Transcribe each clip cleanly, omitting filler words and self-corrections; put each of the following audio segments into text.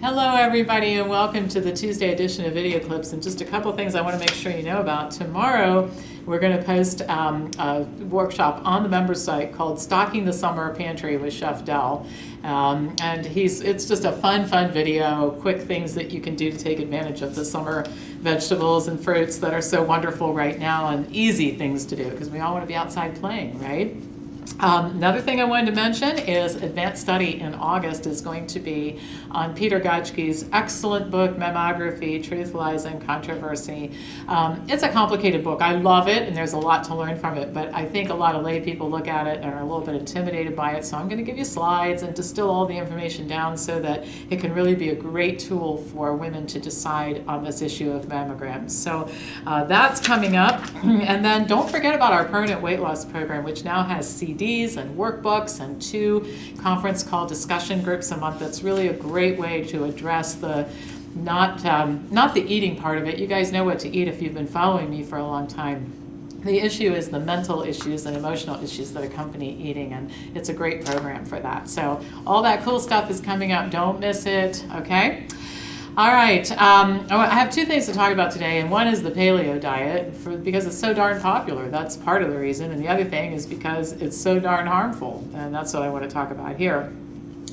Hello everybody and welcome to the Tuesday edition of Video Clips. And just a couple things I want to make sure you know about. Tomorrow we're going to post a workshop on the members site called Stocking the Summer Pantry with Chef Del. And it's just a fun video, quick things that you can do to take advantage of the summer vegetables and fruits that are so wonderful right now, and easy things to do because we all want to be outside playing, right? Another thing I wanted to mention is Advanced Study in August is going to be on Peter Gajki's excellent book, Mammography, Truth, Lies, and Controversy. It's a complicated book. I love it, and there's a lot to learn from it, but I think a lot of lay people look at it and are a little bit intimidated by it, so I'm going to give you slides and distill all the information down so that it can really be a great tool for women to decide on this issue of mammograms. So that's coming up. And then don't forget about our permanent weight loss program, which now has CDs and workbooks and 2 conference call discussion groups a month. That's really a great way to address the not the eating part of it. You guys know what to eat if you've been following me for a long time. The issue is the mental issues and emotional issues that accompany eating, and it's a great program for that. So all that cool stuff is coming up. Don't miss it, okay? All right, I have 2 things to talk about today, and one is the paleo diet, because it's so darn popular. That's part of the reason, and the other thing is because it's so darn harmful, and that's what I want to talk about here.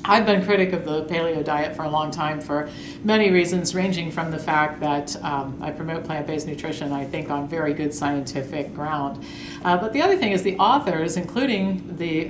I've been a critic of the paleo diet for a long time for many reasons, ranging from the fact that I promote plant-based nutrition, I think, on very good scientific ground. But the other thing is the authors, including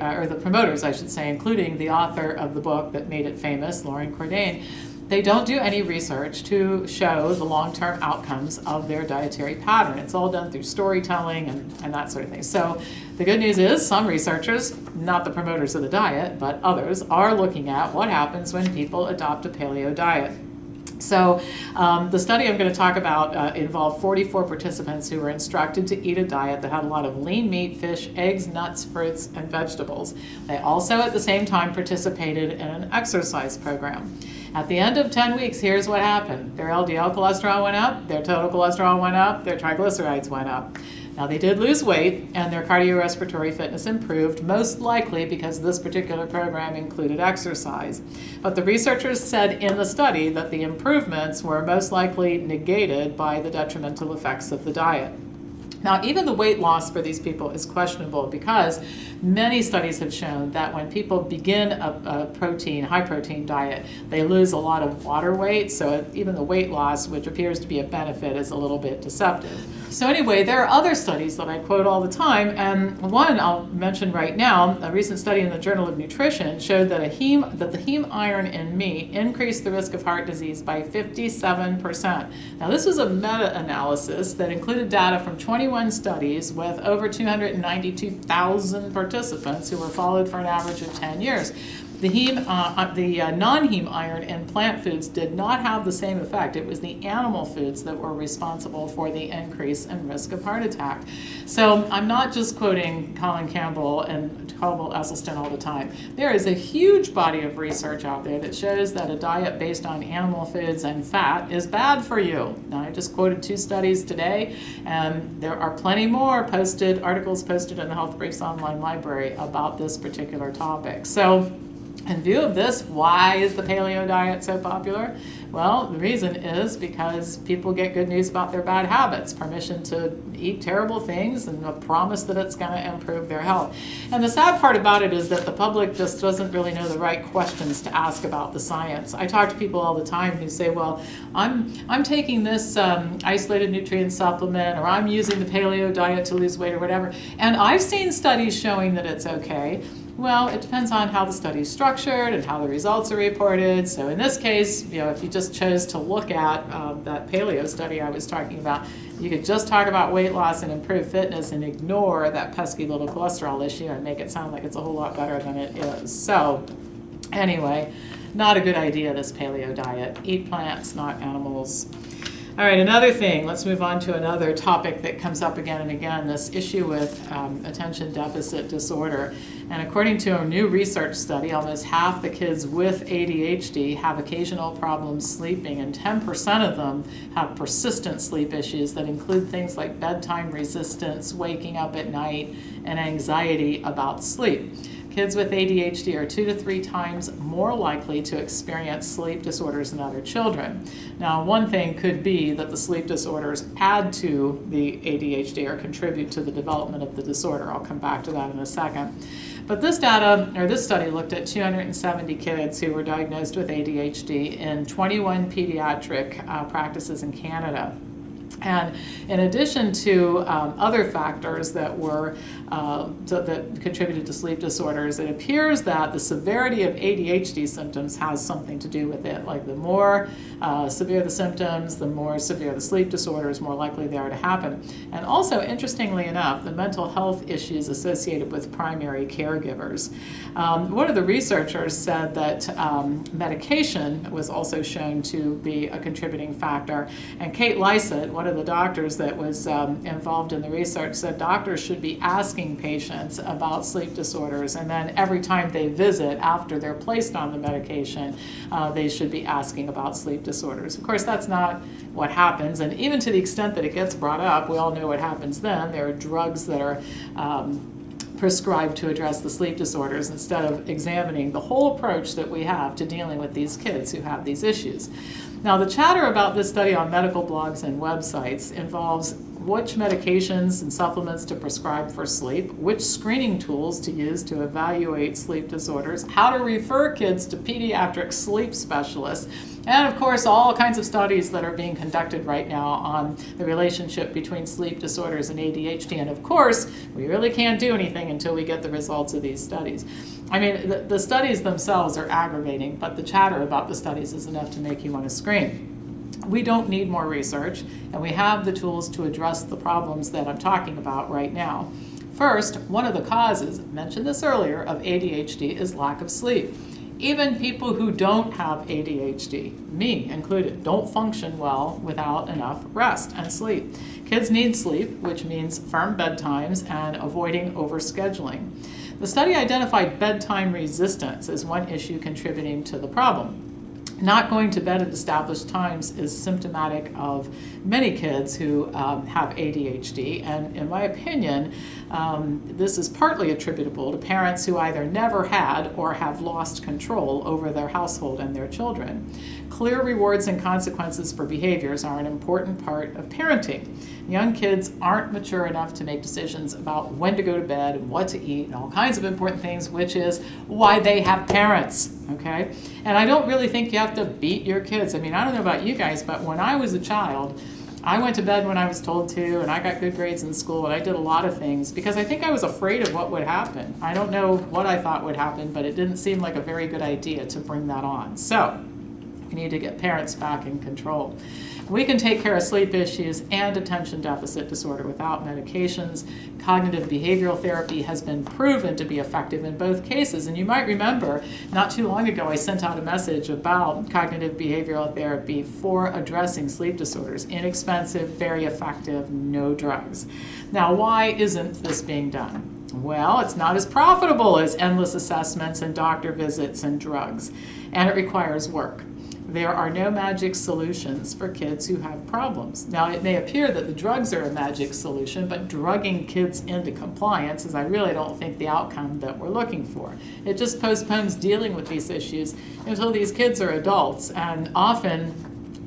or the promoters, I should say, including the author of the book that made it famous, Loren Cordain, they don't do any research to show the long-term outcomes of their dietary pattern. It's all done through storytelling and that sort of thing. So the good news is some researchers, not the promoters of the diet, but others, are looking at what happens when people adopt a paleo diet. So the study I'm going to talk about involved 44 participants who were instructed to eat a diet that had a lot of lean meat, fish, eggs, nuts, fruits, and vegetables. They also at the same time participated in an exercise program. At the end of 10 weeks, here's what happened. Their LDL cholesterol went up, their total cholesterol went up, their triglycerides went up. Now they did lose weight, and their cardiorespiratory fitness improved, most likely because this particular program included exercise. But the researchers said in the study that the improvements were most likely negated by the detrimental effects of the diet. Now, even the weight loss for these people is questionable because many studies have shown that when people begin a high protein diet, they lose a lot of water weight. So even the weight loss, which appears to be a benefit, is a little bit deceptive. So anyway, there are other studies that I quote all the time, and one I'll mention right now. A recent study in the Journal of Nutrition showed that the heme iron in meat increased the risk of heart disease by 57%. Now this was a meta-analysis that included data from 21 studies with over 292,000 participants who were followed for an average of 10 years. The non-heme iron in plant foods did not have the same effect. It was the animal foods that were responsible for the increase in risk of heart attack. So I'm not just quoting Colin Campbell and Colville Esselstyn all the time. There is a huge body of research out there that shows that a diet based on animal foods and fat is bad for you. Now, I just quoted 2 studies today, and there are plenty more articles posted in the Health Briefs online library about this particular topic. So, in view of this, why is the paleo diet so popular? Well, the reason is because people get good news about their bad habits, permission to eat terrible things, and a promise that it's going to improve their health. And the sad part about it is that the public just doesn't really know the right questions to ask about the science. I talk to people all the time who say, well, I'm taking this isolated nutrient supplement, or I'm using the paleo diet to lose weight or whatever, and I've seen studies showing that it's okay. Well, it depends on how the study is structured and how the results are reported. So in this case, if you just chose to look at that paleo study I was talking about, you could just talk about weight loss and improved fitness and ignore that pesky little cholesterol issue and make it sound like it's a whole lot better than it is. So anyway, not a good idea, this paleo diet. Eat plants, not animals. All right, another thing, let's move on to another topic that comes up again and again, this issue with attention deficit disorder. And according to a new research study, almost half the kids with ADHD have occasional problems sleeping, and 10% of them have persistent sleep issues that include things like bedtime resistance, waking up at night, and anxiety about sleep. kids with ADHD are 2 to 3 times more likely to experience sleep disorders than other children. Now, one thing could be that the sleep disorders add to the ADHD or contribute to the development of the disorder. I'll come back to that in a second. But this study looked at 270 kids who were diagnosed with ADHD in 21 pediatric practices in Canada. And in addition to other factors that contributed to sleep disorders, it appears that the severity of ADHD symptoms has something to do with it. Like the more severe the symptoms, the more severe the sleep disorders, more likely they are to happen. And also, interestingly enough, the mental health issues associated with primary caregivers. One of the researchers said that medication was also shown to be a contributing factor. And Kate Lysett, one of the doctors that was involved in the research, said doctors should be asking patients about sleep disorders, and then every time they visit after they're placed on the medication, they should be asking about sleep disorders. Of course, that's not what happens, and even to the extent that it gets brought up, we all know what happens then. There are drugs that are prescribed to address the sleep disorders instead of examining the whole approach that we have to dealing with these kids who have these issues. Now, the chatter about this study on medical blogs and websites involves which medications and supplements to prescribe for sleep, which screening tools to use to evaluate sleep disorders, how to refer kids to pediatric sleep specialists, and of course all kinds of studies that are being conducted right now on the relationship between sleep disorders and ADHD. And of course, we really can't do anything until we get the results of these studies. I mean, the studies themselves are aggravating, but the chatter about the studies is enough to make you want to scream. We don't need more research, and we have the tools to address the problems that I'm talking about right now. First, one of the causes, mentioned this earlier, of ADHD is lack of sleep. Even people who don't have ADHD, me included, don't function well without enough rest and sleep. Kids need sleep, which means firm bedtimes and avoiding overscheduling. The study identified bedtime resistance as one issue contributing to the problem. Not going to bed at established times is symptomatic of many kids who have ADHD, and in my opinion, this is partly attributable to parents who either never had or have lost control over their household and their children. Clear rewards and consequences for behaviors are an important part of parenting. Young kids aren't mature enough to make decisions about when to go to bed and what to eat and all kinds of important things, which is why they have parents, okay? And I don't really think you have to beat your kids. I mean, I don't know about you guys, but when I was a child, I went to bed when I was told to, and I got good grades in school, and I did a lot of things because I think I was afraid of what would happen. I don't know what I thought would happen, but it didn't seem like a very good idea to bring that on. So we need to get parents back in control. We can take care of sleep issues and attention deficit disorder without medications. Cognitive behavioral therapy has been proven to be effective in both cases. And you might remember, not too long ago, I sent out a message about cognitive behavioral therapy for addressing sleep disorders. Inexpensive, very effective, no drugs. Now, why isn't this being done? Well, it's not as profitable as endless assessments and doctor visits and drugs, and it requires work. There are no magic solutions for kids who have problems. Now, it may appear that the drugs are a magic solution, but drugging kids into compliance is, I really don't think, the outcome that we're looking for. It just postpones dealing with these issues until these kids are adults, and often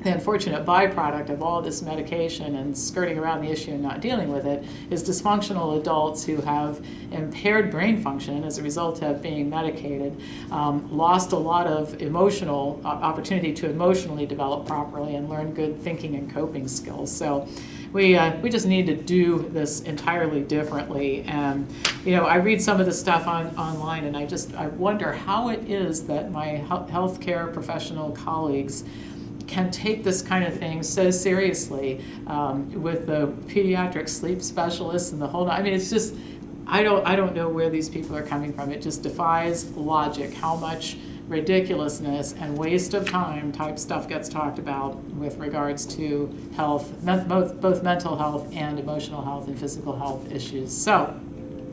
the unfortunate byproduct of all this medication and skirting around the issue and not dealing with it is dysfunctional adults who have impaired brain function as a result of being medicated, lost a lot of emotional opportunity to emotionally develop properly and learn good thinking and coping skills. So we just need to do this entirely differently. And I read some of the stuff online, and I wonder how it is that my healthcare professional colleagues can take this kind of thing so seriously with the pediatric sleep specialists and the whole. I mean, it's just, I don't know where these people are coming from. It just defies logic how much ridiculousness and waste of time type stuff gets talked about with regards to health, both mental health and emotional health and physical health issues. So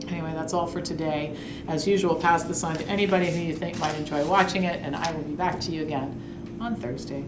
anyway, that's all for today. As usual, pass this on to anybody who you think might enjoy watching it, and I will be back to you again on Thursday.